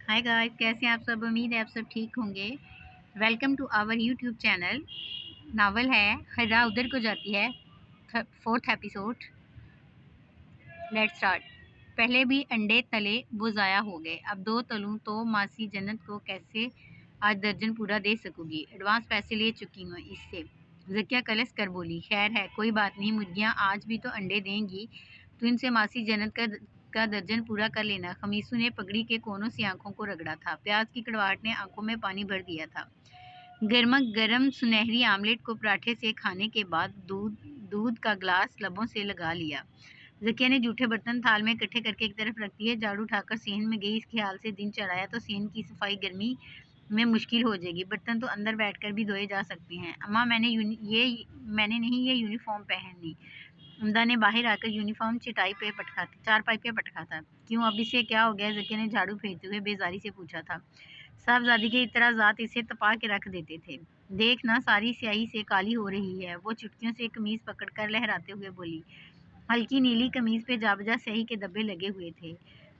Hi guys, कैसे हैं आप सब। उम्मीद है आप सब ठीक होंगे। Welcome to our YouTube channel. नावल है हर्रा उधर को जाती है, फोर्थ एपिसोड। Let's start. पहले भी अंडे तले वो ज़ाया हो गए, अब दो तलूं तो मासी जन्नत को कैसे आज दर्जन पूरा दे सकूंगी। एडवांस पैसे ले चुकी हूँ इससे। जकिया कलस कर बोली, खैर है कोई बात नहीं, मुर्गियाँ आज भी तो अंडे देंगी, तो इनसे मासी जन्नत का दर्जन पूरा कर लेना। खमीसू ने पगड़ी के कोनों से आंखों को रगड़ा था। प्याज की कड़वाहट ने आंखों में पानी भर दिया था। गर्मा गर्म सुनहरी आमलेट को पराठे से खाने के बाद दूध का ग्लास लबों से लगा लिया। जकिया ने जूठे बर्तन थाल में इकट्ठे करके एक तरफ रख दिए। झाड़ू उठाकर सेहन में गई। इस ख्याल से दिन चढ़ाया तो सेहन की सफाई गर्मी में मुश्किल हो जाएगी। बर्तन तो अंदर बैठकर भी धोए जा सकते हैं। अम्मा मैंने नहीं ये यूनिफॉर्म पहननी। उमदा ने बाहर आकर यूनिफॉर्म चारपाई पे पटका था। क्यों, अब इसे क्या हो गया? जकिया ने झाड़ू फेरते हुए बेजारी से पूछा था। साहबजादी के इतराज़ात इसे तपा के रख देते थे। देख ना, सारी स्याही से काली हो रही है। वो चुटकियों से कमीज पकड़कर लहराते हुए बोली। हल्की नीली कमीज पे जाबजा स्याही के धब्बे लगे हुए थे।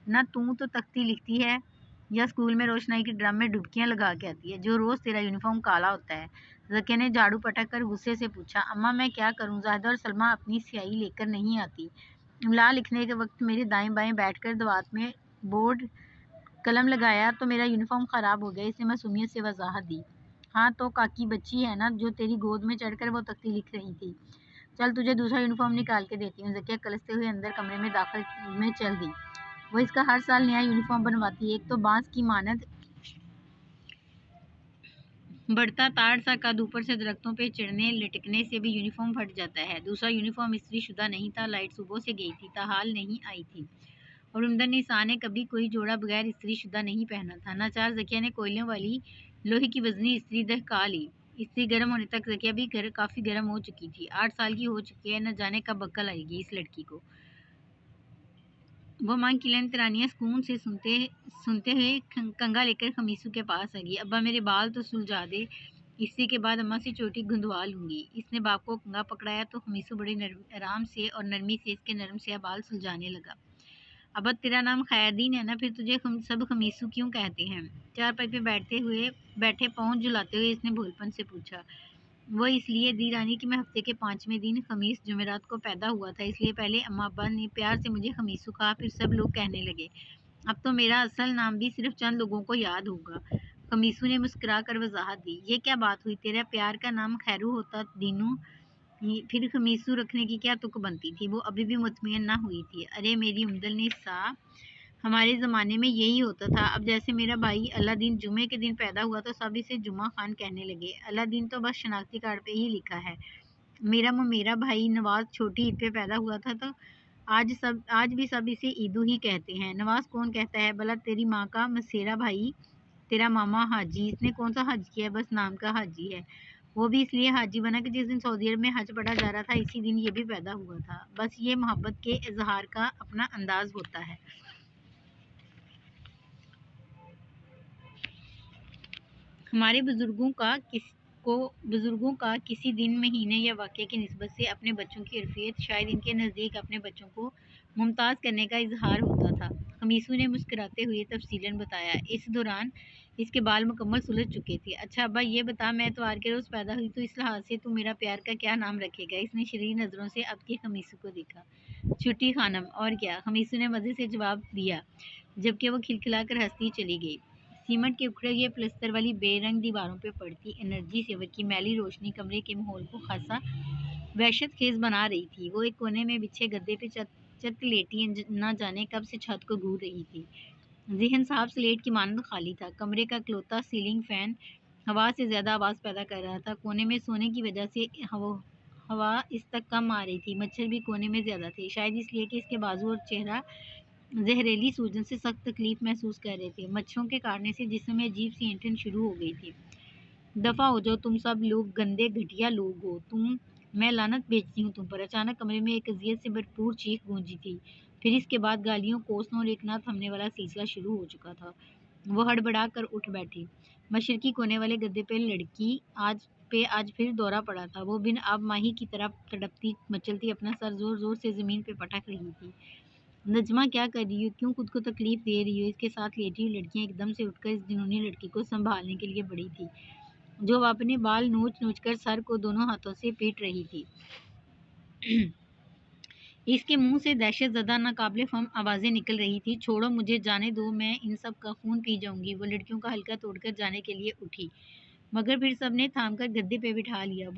न तू तो तख्ती लिखती है या स्कूल में रोशनाई के ड्रम में डुबकियां लगा के आती है, जो रोज़ तेरा यूनिफॉर्म काला होता है। जकिया ने झाड़ू पटक कर गुस्से से पूछा। अम्मा मैं क्या करूं, जाहिदा और सलमा अपनी स्याही लेकर नहीं आती। इमला लिखने के वक्त मेरे दाएं बाएं बैठकर दवात में बोर्ड कलम लगाया तो मेरा यूनिफॉर्म ख़राब हो गया। इसने मासूमियत से वजाहत दी। हाँ तो काकी बच्ची है ना, जो तेरी गोद में चढ़कर वो तख्ती लिख रही थी। चल तुझे दूसरा यूनिफॉर्म निकाल के देती हूँ। जकिया कलसते हुए अंदर कमरे में दाखिल में चल दी। वो इसका हर साल नया यूनिफॉर्म बनवाती है। एक तो बांस की मानद बढ़ता ताड़ सा कद, ऊपर से दरख्तों पे चढ़ने लटकने से भी यूनिफॉर्म फट जाता है। दूसरा यूनिफॉर्म इस्त्री शुदा नहीं था। लाइट सुबह से गई थी, ताहाल नहीं आई थी, और उमदा निसा ने कभी कोई जोड़ा बगैर इस्त्री शुदा नहीं पहना था। नाचार जकिया ने कोयलों वाली लोहे की वजनी इस्त्री दहका ली। इस्त्री गर्म होने तक जकिया भी काफ़ी गर्म हो चुकी थी। 8 साल की हो चुकी है, न जाने कब अक्ल आएगी इस लड़की को। वो मां की तरानियाँ सुकून से सुनते हुए कंगा लेकर खमीसू के पास आ गई। अब्बा मेरे बाल तो सुलझा दे, इसी के बाद अम्मा से चोटी गुंदवा लूंगी। इसने बाप को कंगा पकड़ाया तो खमीसू बड़े आराम से और नरमी से इसके नरम से बाल सुलझाने लगा। अब तेरा नाम खैरदीन है ना, फिर तुझे सब खमीसू क्यों कहते हैं? चारपाई पे बैठे पाँव झुलाते हुए इसने भोलपन से पूछा। वो इसलिए दी रानी कि मैं हफ्ते के 5वें दिन खमीस जुमेरात को पैदा हुआ था, इसलिए पहले अम्मा अब्बा ने प्यार से मुझे खमीसू कहा, फिर सब लोग कहने लगे। अब तो मेरा असल नाम भी सिर्फ चंद लोगों को याद होगा। खमीसू ने मुस्कुरा कर वजाहत दी। ये क्या बात हुई, तेरा प्यार का नाम खैरू होता दीनू, फिर खमीसू रखने की क्या तुक बनती थी? वो अभी भी मुतमईन ना हुई थी। अरे मेरी उम्दल ने सा, हमारे ज़माने में यही होता था। अब जैसे मेरा भाई अलादीन जुमे के दिन पैदा हुआ तो सब इसे जुमा खान कहने लगे। अलादीन तो बस शनाख्ती कार्ड पे ही लिखा है। मेरा भाई नवाज छोटी ईद पे पैदा हुआ था, तो आज भी सब इसे ईदू ही कहते हैं। नवाज कौन कहता है भला? तेरी माँ का मसेरा भाई, तेरा मामा हाजी। इसने कौन सा हज किया, बस नाम का हाजी है। वो भी इसलिए हाजी बना कि जिस दिन सऊदी अरब में हज पढ़ा जा रहा था, इसी दिन ये भी पैदा हुआ था। बस ये मोहब्बत के इजहार का अपना अंदाज होता है। हमारे बुजुर्गों का किसी दिन, महीने या वाक़ये की निस्बत से अपने बच्चों की उर्फियत शायद इनके नज़दीक अपने बच्चों को मुमताज़ करने का इजहार होता था। खमीसू ने मुस्कुराते हुए तफसीलन बताया। इस दौरान इसके बाल मुकम्मल सुलझ चुके थे। अच्छा अब्बा ये बता, मैं एतवार के रोज़ पैदा हुई तो इस लिहाज से तू मेरा प्यार का क्या नाम रखेगा? इसने शरीर नज़रों से अब की खमीसू को देखा। छुट्टी खानम, और क्या? खमीसू ने मज़े से जवाब दिया, जबकि वो खिलखिलाकर हंसती चली गई। सीमेंट के उखड़े हुए प्लस्तर वाली बेरंग दीवारों पर पड़ती एनर्जी सेवर की मैली रोशनी कमरे के माहौल को खासा वहशत खेज बना रही थी। वो एक कोने में बिछे गद्दे पे चत लेटी न जाने कब से छत को घूर रही थी। जहन साहब स्लेट की मानद खाली था। कमरे का इकलौता सीलिंग फैन हवा से ज़्यादा आवाज़ पैदा कर रहा था। कोने में सोने की वजह से हवा इस तक कम आ रही थी। मच्छर भी कोने में ज़्यादा थे, शायद इसलिए कि इसके बाजू और चेहरा जहरीली सूजन से सख्त तकलीफ महसूस कर रहे थे। मच्छरों के काटने से जिस्म में अजीब सी ऐंठन शुरू हो गई थी। दफ़ा हो जाओ, तुम सब लोग गंदे घटिया लोग हो तुम, मैं लानत भेजती हूँ तुम पर। अचानक कमरे में एक अजियत से भरपूर चीख गूंजी थी। फिर इसके बाद गालियों, कोसों और एक ना थमने वाला सिलसिला शुरू हो चुका था। वो हड़बड़ा कर उठ बैठी। मशरकी कोने वाले गद्दे पे लड़की आज फिर दौरा पड़ा था। वो बिन आब माही की तरह तड़पती मचलती अपना सर जोर जोर से ज़मीन पे पटक रही थी। نجمہ کیا کر رہی ہو، کیوں خود کو تکلیف دے رہی ہو؟ اس کے ساتھ لیٹی ہوئی لڑکیاں ایک دم سے اٹھ کر اس جنونی لڑکی کو سنبھالنے کے لیے بڑھی تھی جو اپنے بال نوچ نوچ کر سر کو دونوں ہاتھوں سے پیٹ رہی تھی۔ اس کے منہ سے دہشت زدہ ناقابل فہم آوازیں نکل رہی تھی۔ چھوڑو مجھے، جانے دو، میں ان سب کا خون پی جاؤں گی۔ وہ لڑکیوں کا حلقہ توڑ کر جانے کے لیے اٹھی مگر پھر سب نے تھام کر گدے پہ بٹھا لیا۔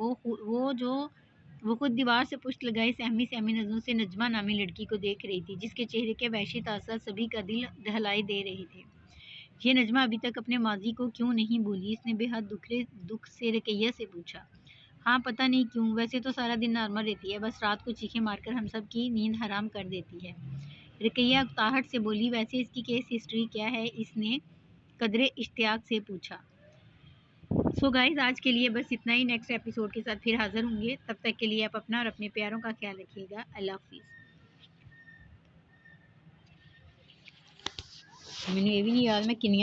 وہ خود دیوار سے پشت لگائے سہمی سہمی نظروں سے نجمہ نامی لڑکی کو دیکھ رہی تھی جس کے چہرے کے وحشی تاثرات سبھی کا دل دہلائے دے رہے تھے۔ یہ نجمہ ابھی تک اپنے ماضی کو کیوں نہیں بھولی؟ اس نے بے حد دکھ سے رقیہ سے پوچھا۔ ہاں پتہ نہیں کیوں، ویسے تو سارا دن نارمل رہتی ہے، بس رات کو چیخیں مار کر ہم سب کی نیند حرام کر دیتی ہے، رقیہ اکتاہٹ سے بولی۔ ویسے اس کی کیس ہسٹری کیا ہے؟ اس نے قدرے اشتیاق سے پوچھا۔ سو گائز آج کے لیے بس اتنا ہی، نیکسٹ ایپیسوڈ کے ساتھ پھر حاضر ہوں گے، تب تک کے لیے آپ اپنا اور اپنے پیاروں کا خیال رکھیے گا۔ اللہ حافظ۔ مجھے یہ بھی نہیں یاد میں کنیا